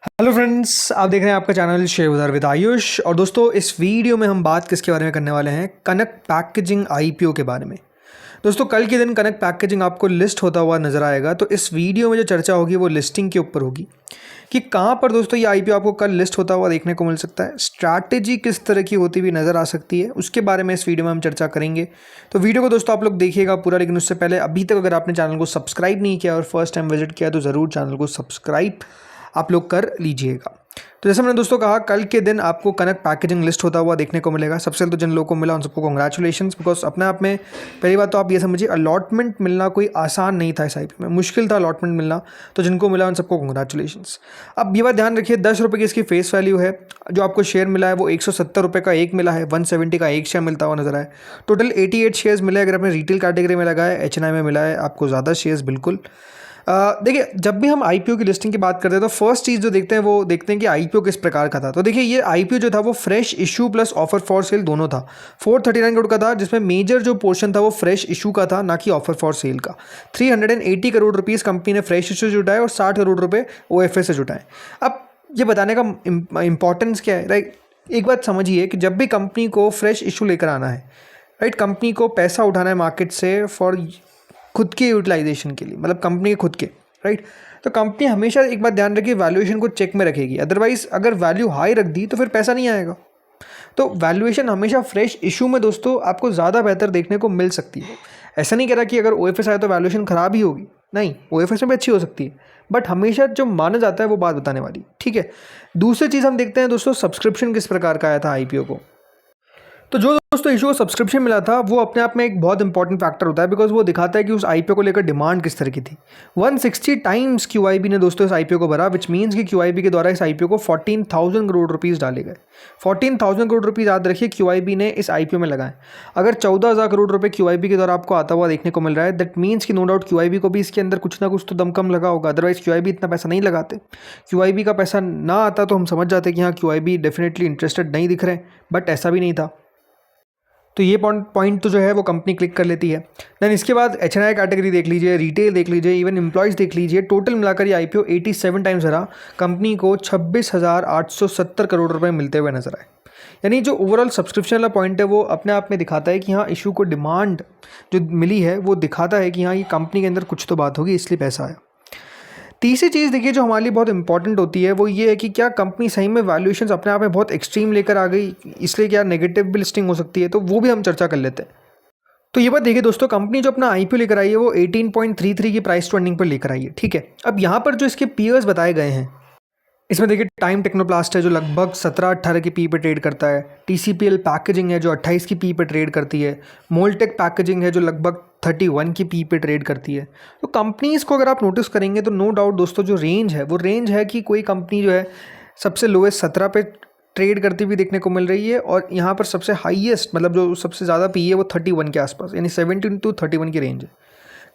Hello friends, आप देख रहे हैं आपका चैनल शेयर बाजार विद आयुष। और दोस्तों, इस वीडियो में हम बात किसके बारे में करने वाले हैं? कनक पैकेजिंग आईपीओ के बारे में। दोस्तों, कल के दिन कनक पैकेजिंग आपको लिस्ट होता हुआ नजर आएगा। तो इस वीडियो में जो चर्चा होगी वो लिस्टिंग के ऊपर होगी कि कहाँ पर दोस्तों ये आईपीओ आपको कल लिस्ट होता हुआ देखने को मिल सकता है, स्ट्रैटेजी किस तरह की होती हुई नज़र आ सकती है, उसके बारे में इस वीडियो में हम चर्चा करेंगे। तो वीडियो को दोस्तों आप लोग देखिएगा पूरा, लेकिन उससे पहले अभी तक अगर आपने चैनल को सब्सक्राइब नहीं किया और फर्स्ट टाइम विजिट किया तो ज़रूर चैनल को सब्सक्राइब आप लोग कर लीजिएगा। तो जैसे मैंने दोस्तों कहा, कल के दिन आपको कनक पैकेजिंग लिस्ट होता हुआ देखने को मिलेगा। सबसे पहले तो जिन लोगों को मिला उन सबको कॉन्ग्रेचुलेशंस, बिकॉज अपने आप में पहली बात तो आप ये समझिए अलॉटमेंट मिलना कोई आसान नहीं था। इस आईपीओ में मुश्किल था अलॉटमेंट मिलना, तो जिनको मिला उन सबको कॉन्ग्रेचुलेशंस। अब ये बात ध्यान रखिए, 10 रुपये की इसकी फेस वैल्यू है। जो आपको शेयर मिला है वो 170 रुपये का एक मिला है, 170 का एक शेयर मिलता हुआ नजर आए। टोटल 88 शेयर्स मिले। अगर आपने रिटेल कैटेगरी में लगा है, एचएनआई में मिला है आपको ज़्यादा शेयर्स बिल्कुल। देखिए, जब भी हम आईपीओ की लिस्टिंग की बात करते हैं तो फर्स्ट चीज़ जो देखते हैं वो देखते हैं कि आईपीओ किस प्रकार का था। तो देखिए, ये आईपीओ जो था वो fresh issue plus offer for sale दोनों था। 439 करोड़ का था, जिसमें मेजर जो पोर्शन था वो फ्रेश इशू का था, ना कि ऑफर फॉर सेल का। 380 करोड़ रुपीज़ कंपनी ने फ्रेश इशू जुटाए और 60 करोड़ रुपये ओएफए से जुटाए। अब ये बताने का इंपॉर्टेंस क्या है, राइट? एक बात समझिए कि जब भी कंपनी को फ्रेश इशू लेकर आना है, राइट, कंपनी को पैसा उठाना है मार्केट से फॉर खुद के यूटिलाइजेशन के लिए, मतलब कंपनी के खुद के, राइट, तो कंपनी हमेशा एक बात ध्यान रखिए, वैल्यूएशन को चेक में रखेगी। अदरवाइज अगर वैल्यू हाई रख दी तो फिर पैसा नहीं आएगा। तो वैल्यूएशन हमेशा फ्रेश इशू में दोस्तों आपको ज़्यादा बेहतर देखने को मिल सकती है। ऐसा नहीं कह रहा कि अगर ओएफएस आए तो वैल्यूएशन खराब ही होगी, नहीं, ओएफएस में भी अच्छी हो सकती है, बट हमेशा जो माना जाता है वो बात बताने वाली, ठीक है। दूसरी चीज़ हम देखते हैं दोस्तों, सब्सक्रिप्शन किस प्रकार का आया था आईपीओ को। तो जो दोस्तों इशू को सब्सक्रिप्शन मिला था वो अपने आप में एक बहुत इंपॉर्टेंट फैक्टर होता है, बिकॉज वो दिखाता है कि उस आईपीओ को लेकर डिमांड किस तरह की थी। 160 टाइम्स क्यूआईबी ने दोस्तों इस आईपीओ को भरा, विच मीन्स कि क्यूआईबी के द्वारा इस आईपीओ को 14,000 करोड़ रुपीज़ डाले गए। 14,000 करोड़ रुपीज़ याद रखिए क्यूआईबी ने इस आईपीओ में लगाए। अगर 14,000 करोड़ रुपये क्यूआईबी के द्वारा आपको आता हुआ देखने को मिल रहा है, दैट मीन्स कि नो डाउट क्यूआईबी को भी इसके अंदर कुछ ना कुछ तो दमकम लगा होगा, अदरवाइज क्यूआईबी इतना पैसा नहीं लगाते। क्यूआईबी का पैसा ना आता तो हम समझ जाते कि हाँ, क्यूआईबी डेफिनेटली इंटरेस्टेड नहीं दिख रहे, बट ऐसा भी नहीं था। तो ये पॉइंट तो जो है वो कंपनी क्लिक कर लेती है। देन इसके बाद एचएनआई कैटेगरी देख लीजिए, रिटेल देख लीजिए, इवन एम्प्लॉयज़ देख लीजिए, टोटल मिलाकर ये आईपीओ 87 टाइम्स भरा, कंपनी को 26,870 करोड़ रुपए मिलते हुए नजर आए। यानी जो ओवरऑल सब्सक्रिप्शन वाला पॉइंट है वो अपने आप में दिखाता है कि हाँ, इशू को डिमांड जो मिली है वो दिखाता है कि हाँ, ये कंपनी के अंदर कुछ तो बात होगी, इसलिए पैसा आया। तीसरी चीज़ देखिए जो हमारे लिए बहुत इंपॉर्टेंट होती है वो ये है कि क्या कंपनी सही में वैल्यूएशंस अपने आप में बहुत एक्सट्रीम लेकर आ गई, इसलिए क्या नेगेटिव भी लिस्टिंग हो सकती है, तो वो भी हम चर्चा कर लेते हैं। तो ये बात देखिए दोस्तों, कंपनी जो अपना आईपीओ लेकर आई है वो 18.33 की प्राइस टू अर्निंग पर लेकर आई है, ठीक है। अब यहाँ पर जो इसके पीयर्स बताए गए हैं, इसमें देखिए टाइम टेक्नोप्लास्ट है जो लगभग 17-18 की पी पे ट्रेड करता है। टीसीपीएल पैकेजिंग है जो 28 की पी पे ट्रेड करती है। मोल्टेक पैकेजिंग है जो लगभग 31 की पी पे ट्रेड करती है। तो कंपनीज़ को अगर आप नोटिस करेंगे तो नो डाउट दोस्तों जो रेंज है वो रेंज है कि कोई कंपनी जो है सबसे लोएस्ट 17 पे ट्रेड करती हुई देखने को मिल रही है, और यहाँ पर सबसे हाईएस्ट मतलब जो सबसे ज़्यादा पी है वो 31 के आसपास, यानी 17 to 31 की रेंज है।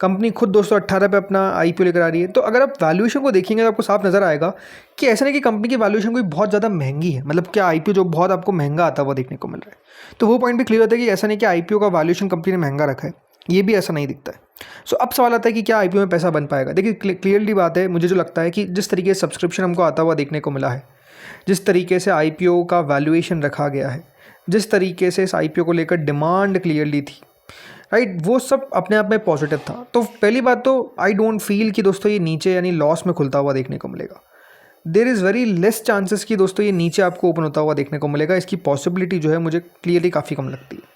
कंपनी खुद 218 पे अपना आईपीओ लेकर आ रही है। तो अगर आप वैल्यूएशन को देखेंगे तो आपको साफ नज़र आएगा कि ऐसा नहीं कि कंपनी की वैल्यूएशन कोई बहुत ज़्यादा महंगी है, मतलब क्या आईपीओ जो बहुत आपको महंगा आता हुआ देखने को मिल रहा है। तो वो पॉइंट भी क्लियर होता है कि ऐसा नहीं कि आईपीओ का वैल्यूएशन कंपनी ने महंगा रखा है, ये भी ऐसा नहीं दिखता है। सो अब सवाल आता है कि क्या आईपीओ में पैसा बन पाएगा। देखिए, क्लियरली बात है, मुझे जो लगता है कि जिस तरीके से सब्सक्रिप्शन हमको आता हुआ देखने को मिला है, जिस तरीके से आईपीओ का वैल्यूएशन रखा गया है, जिस तरीके से इस आईपीओ को लेकर डिमांड क्लियरली थी, राइट, वो सब अपने आप में पॉजिटिव था। तो पहली बात तो आई डोंट फील कि दोस्तों ये नीचे यानी लॉस में खुलता हुआ देखने को मिलेगा। There is very less chances कि दोस्तों ये नीचे आपको ओपन होता हुआ देखने को मिलेगा। इसकी पॉसिबिलिटी जो है मुझे क्लियरली काफ़ी कम लगती है।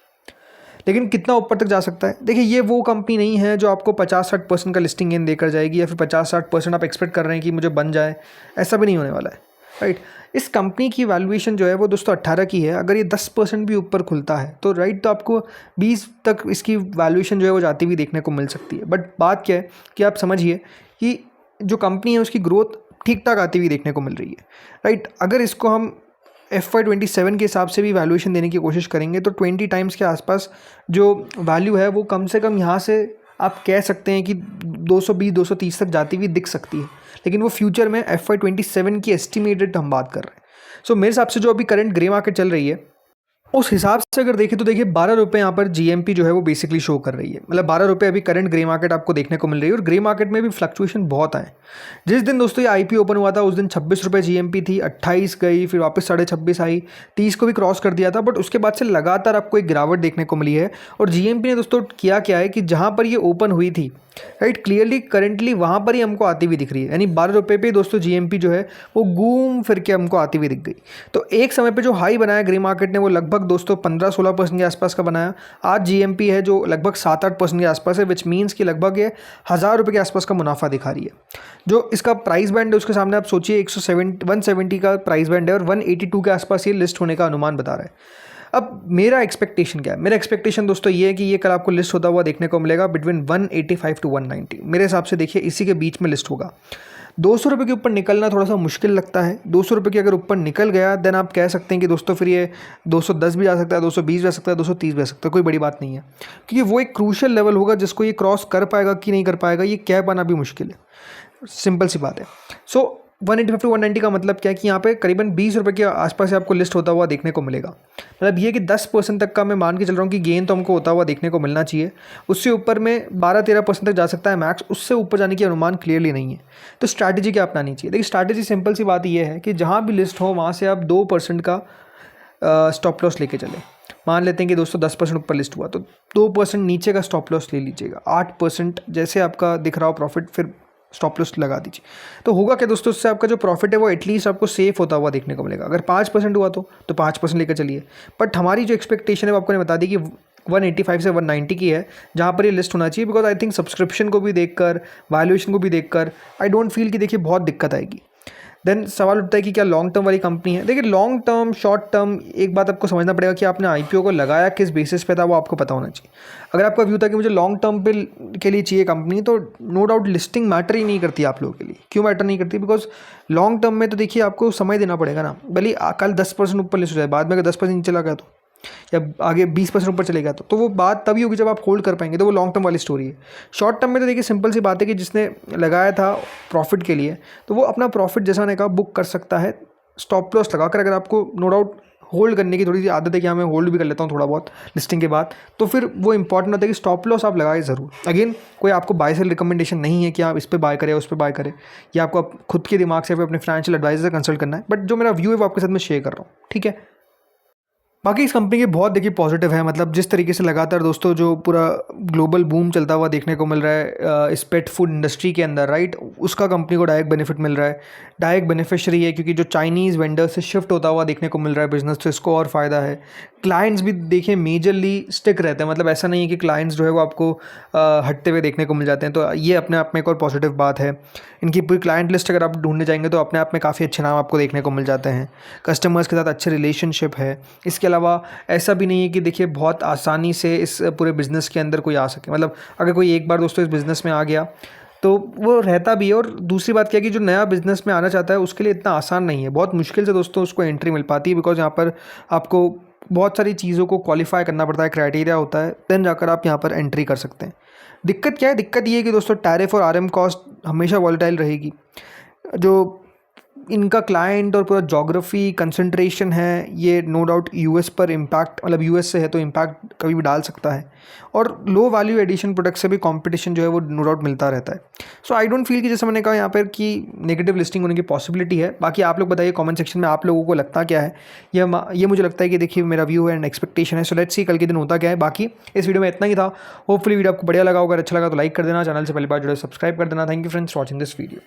लेकिन कितना ऊपर तक जा सकता है, देखिए ये वो कंपनी नहीं है जो आपको 50-60% का लिस्टिंग गेन देकर जाएगी, या फिर 50-60% आप एक्सपेक्ट कर रहे हैं कि मुझे बन जाए, ऐसा भी नहीं होने वाला है, राइट। इस कंपनी की वैल्यूएशन जो है वो दोस्तों 18 की है। अगर ये 10% भी ऊपर खुलता है तो राइट, तो आपको 20 तक इसकी वैल्यूएशन जो है वो जाती हुई देखने को मिल सकती है। बट बात क्या है कि आप समझिए कि जो कंपनी है उसकी ग्रोथ ठीक ठाक आती हुई देखने को मिल रही है, राइट। अगर इसको हम FY27 के हिसाब से भी वैल्यूएशन देने की कोशिश करेंगे तो 20 टाइम्स के आसपास जो वैल्यू है वो कम से कम यहाँ से आप कह सकते हैं कि 220-230 तक जाती हुई दिख सकती है। लेकिन वो फ्यूचर में FY27 की एस्टिमेटेड हम बात कर रहे हैं। सो मेरे हिसाब से जो अभी करंट ग्रे मार्केट चल रही है उस हिसाब से अगर देखें तो देखिए 12 रुपये यहाँ पर जीएमपी जो है वो बेसिकली शो कर रही है, मतलब 12 रुपये अभी करंट ग्रे मार्केट आपको देखने को मिल रही है। और ग्रे मार्केट में भी फ्लक्चुएशन बहुत आए। जिस दिन दोस्तों ये आईपीओ ओपन हुआ था उस दिन 26 रुपये जीएमपी थी, 28 गई, फिर वापस 26.5 आई, 30 को भी क्रॉस कर दिया था। बट उसके बाद से लगातार आपको एक गिरावट देखने को मिली है। और जीएमपी ने दोस्तों किया क्या है कि जहाँ पर ये ओपन हुई थी, राइट, क्लियरली करेंटली वहाँ पर ही हमको आती हुई दिख रही है। यानी 12 रुपये पे दोस्तों जीएमपी जो है वो घूम फिर के हमको आती हुई दिख गई। तो एक समय पे जो हाई बनाया ग्रे मार्केट ने वो लगभग दोस्तों 15-16% के आसपास का बनाया। आज जीएमपी है जो लगभग 7-8% के आसपास है, विच मीन्स कि लगभग ये 1000 रुपये के आसपास का मुनाफा दिखा रही है। जो इसका प्राइस बैंड है उसके सामने आप सोचिए 170 का प्राइस बैंड है और 182 के आसपास ये लिस्ट होने का अनुमान बता रहा है। अब मेरा एक्सपेक्टेशन क्या है? मेरा एक्सपेक्टेशन दोस्तों ये है कि ये कल आपको लिस्ट होता हुआ देखने को मिलेगा बिटवीन 185 टू 190। मेरे हिसाब से देखिए इसी के बीच में लिस्ट होगा। 200 रुपये के ऊपर निकलना थोड़ा सा मुश्किल लगता है। 200 रुपये के अगर ऊपर निकल गया देन आप कह सकते हैं कि दोस्तों फिर ये 210 भी जा सकता है, 220 जा सकता है, 230 भी जा सकता है, कोई बड़ी बात नहीं है। क्योंकि वो एक क्रूशियल लेवल होगा जिसको ये क्रॉस कर पाएगा कि नहीं कर पाएगा ये कह पाना भी मुश्किल है। सिंपल सी बात है। सो 185 टू 190 का मतलब क्या है कि यहाँ पे करीबन 20 रुपये के आसपास से आपको लिस्ट होता हुआ देखने को मिलेगा। मतलब ये कि 10% तक का मैं मान के चल रहा हूँ कि गेन तो हमको होता हुआ देखने को मिलना चाहिए। उससे ऊपर में 12-13% तक जा सकता है मैक्स, उससे ऊपर जाने की अनुमान क्लियरली नहीं है। तो स्ट्रैटेजी क्या अपनानी चाहिए? देखिए स्ट्रैटेजी सिंपल सी बात ये है कि जहाँ भी लिस्ट हो वहाँ से आप 2% का स्टॉप लॉस लेके चले। मान लेते हैं कि दोस्तों 10% ऊपर लिस्ट हुआ तो 2% नीचे का स्टॉप लॉस ले लीजिएगा। 8% जैसे आपका दिख रहा हो प्रॉफिट फिर स्टॉप लॉस लगा दीजिए। तो होगा क्या दोस्तों, उससे आपका जो प्रॉफिट है वो एटलीस्ट आपको सेफ होता हुआ देखने को मिलेगा। अगर 5% हुआ तो 5% लेकर चलिए। बट हमारी जो एक्सपेक्टेशन है वो आपको ने बता दी कि 185 से 190 की है जहाँ पर ये लिस्ट होना चाहिए। बिकॉज आई थिंक सब्सक्रिप्शन को भी देखकर, वैल्यूएशन को भी देखकर आई डोंट फील कि देखिए बहुत दिक्कत आएगी। देन सवाल उठता है कि क्या लॉन्ग टर्म वाली कंपनी है? देखिए लॉन्ग टर्म, शॉर्ट टर्म, एक बात आपको समझना पड़ेगा कि आपने आईपीओ को लगाया किस बेसिस पे था वो आपको पता होना चाहिए। अगर आपका व्यू था कि मुझे लॉन्ग टर्म पे के लिए चाहिए कंपनी तो नो डाउट लिस्टिंग मैटर ही नहीं करती आप लोगों के लिए। क्यों मैटर नहीं करती? बिकॉज लॉन्ग टर्म में तो देखिए आपको समय देना पड़ेगा ना। भले कल 10% ऊपर लिस्ट हो जाए, बाद में अगर 10% नीचे चला गया तो, या आगे 20% ऊपर चले गया तो वो बात तभी होगी जब आप होल्ड कर पाएंगे। तो वो लॉन्ग टर्म वाली स्टोरी है। शॉर्ट टर्म में तो देखिए सिंपल सी बात है कि जिसने लगाया था प्रॉफिट के लिए तो वो अपना प्रॉफिट जैसा ने कहा बुक कर सकता है स्टॉप लॉस लगाकर। अगर आपको नो डाउट होल्ड करने की थोड़ी सी आदत है कि हाँ मैं होल्ड भी कर लेता हूँ थोड़ा बहुत लिस्टिंग के बाद, तो फिर वो इंपॉर्टेंट होता है कि स्टॉप लॉस आप लगाए ज़रूर। अगेन कोई आपको बाय सेल रिकमेंडेशन नहीं है कि आप इस पर बाय करें उस पर बाय करें, या आपको खुद के दिमाग से अपने फाइनेंशियल एडवाइजर से कंसल्ट करना है। बट जो मेरा व्यू है वो आपके साथ में शेयर कर रहा हूँ, ठीक है। बाकी इस कंपनी के बहुत देखिए पॉजिटिव है। मतलब जिस तरीके से लगातार दोस्तों जो पूरा ग्लोबल बूम चलता हुआ देखने को मिल रहा है इस पेट फूड इंडस्ट्री के अंदर, राइट, उसका कंपनी को डायरेक्ट बेनिफिट मिल रहा है। डायरेक्ट बेनिफिशियरी है क्योंकि जो चाइनीज़ वेंडर से शिफ्ट होता हुआ देखने को मिल रहा है बिजनेस, तो इसको और फ़ायदा है। क्लाइंट्स भी देखिए मेजरली स्टिक रहते हैं। मतलब ऐसा नहीं है कि क्लाइंट्स जो है वो आपको हटते हुए देखने को मिल जाते हैं। तो ये अपने आप में एक और पॉजिटिव बात है। इनकी पूरी क्लाइंट लिस्ट अगर आप ढूंढने जाएंगे तो अपने आप में काफ़ी अच्छे नाम आपको देखने को मिल जाते हैं। कस्टमर्स के साथ अच्छे रिलेशनशिप है। इसके अलावा ऐसा भी नहीं है कि देखिए बहुत आसानी से इस पूरे बिज़नेस के अंदर कोई आ सके। मतलब अगर कोई एक बार दोस्तों इस बिज़नेस में आ गया तो वो रहता भी है। और दूसरी बात क्या है कि जो नया बिज़नेस में आना चाहता है उसके लिए इतना आसान नहीं है। बहुत मुश्किल से दोस्तों उसको एंट्री मिल पाती है। बिकॉज यहाँ पर आपको बहुत सारी चीज़ों को क्वालिफाई करना पड़ता है, क्राइटेरिया होता है, देन जाकर आप यहाँ पर एंट्री कर सकते हैं। दिक्कत क्या है? दिक्कत ये है कि दोस्तों टैरिफ और आरएम कॉस्ट हमेशा वॉलेटाइल रहेगी। जो इनका क्लाइंट और पूरा जोग्राफी कंसंट्रेशन है ये नो डाउट यूएस पर इम्पैक्ट, मतलब यूएस से है तो इम्पैक्ट कभी भी डाल सकता है। और लो वैल्यू एडिशन प्रोडक्ट से भी कंपटीशन जो है वो नो डाउट मिलता रहता है। सो आई डोंट फील कि जैसे मैंने कहा यहाँ पर कि नेगेटिव लिस्टिंग होने की पॉसिबिलिटी है। बाकी आप लोग बताइए कमेंट सेक्शन में आप लोगों को लगता क्या है। ये मुझे लगता है कि देखिए मेरा व्यू है एंड एक्सपेक्टेशन है। सो लेट्स सी कल के दिन होता क्या है। बाकी इस वीडियो में इतना ही था। होपफुली वीडियो आपको बढ़िया लगा होगा। अच्छा लगा तो लाइक कर देना, चैनल से पहली बार जुड़े सब्सक्राइब कर देना। Thank you friends watching this video.